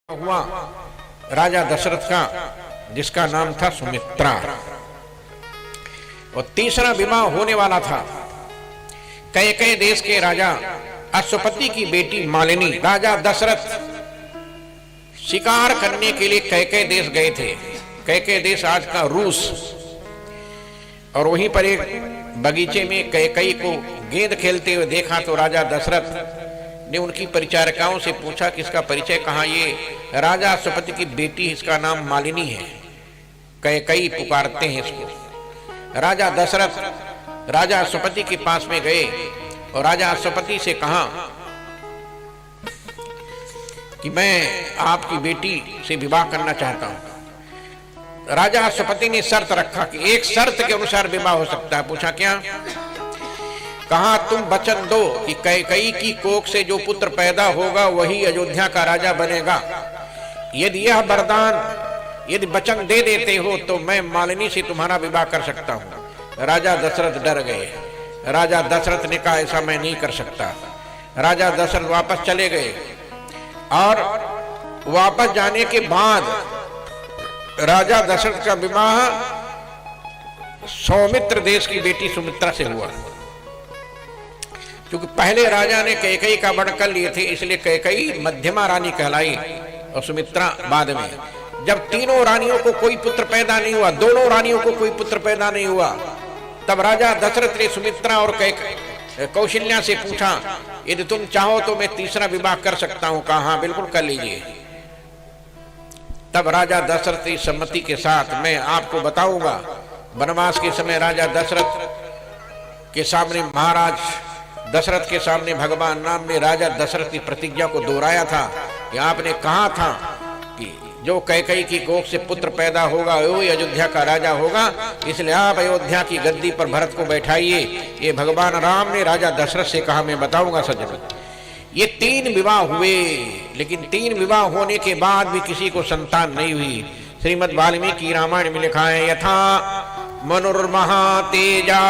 हुआ राजा दशरथ का, जिसका नाम था सुमित्रा, और तीसरा विवाह होने वाला था। कैकेयी देश के राजा अश्वपति की बेटी मालिनी, राजा दशरथ शिकार करने के लिए कैकेयी देश गए थे। कैकेयी देश आज का रूस। और वहीं पर एक बगीचे में कैकेयी को गेंद खेलते हुए देखा तो राजा दशरथ ने उनकी परिचारिकाओं से पूछा कि इसका परिचय कहाँ। ये राजा अश्वपति की बेटी, इसका नाम मालिनी है, कैकेयी पुकारते हैं इसको। राजा दशरथ राजा अश्वपति के पास में गए और राजा अश्वपति से कहा कि मैं आपकी बेटी से विवाह करना चाहता हूं। राजा अश्वपति ने शर्त रखा कि एक शर्त के अनुसार विवाह हो सकता है। पूछा क्या? कहा तुम वचन दो कि कैकेयी की कोख से जो पुत्र पैदा होगा वही अयोध्या का राजा बनेगा। यदि यह वरदान, यदि वचन दे देते हो तो मैं मालिनी से तुम्हारा विवाह कर सकता हूं। राजा दशरथ डर गए। राजा दशरथ ने कहा ऐसा मैं नहीं कर सकता। राजा दशरथ वापस चले गए और वापस जाने के बाद राजा दशरथ का विवाह सौमित्र देश की बेटी सुमित्रा से हुआ। क्योंकि पहले राजा ने कैकेयी का वर्ण कर लिए थे, इसलिए कैकेयी मध्यमा रानी कहलाई और सुमित्रा बाद में। जब तीनों रानियों को कोई पुत्र पैदा नहीं हुआ, दोनों रानियों को कोई पुत्र पैदा नहीं हुआ, तब राजा दशरथ ने सुमित्रा और कौशल्या से पूछा यदि तुम चाहो तो मैं तीसरा विवाह कर सकता हूं। कहा हाँ बिल्कुल कर लीजिए। तब राजा दशरथ की सम्मति के साथ मैं आपको बताऊंगा, वनवास के समय राजा दशरथ के सामने, महाराज दशरथ के सामने भगवान राम ने राजा दशरथ की प्रतिज्ञा को दोहराया था कि आपने कहा था कि जो कैकेयी की कोख से पुत्र पैदा होगा वही अयोध्या का राजा होगा, इसलिए आप अयोध्या की गद्दी पर भरत को बैठाइए। ये भगवान राम ने राजा दशरथ से कहा, मैं बताऊंगा सज्जन। ये 3 विवाह हुए, लेकिन 3 विवाह होने के बाद भी किसी को संतान नहीं हुई। श्रीमद् वाल्मीकि रामायण में लिखा है, यथा मनुर्महा तेजा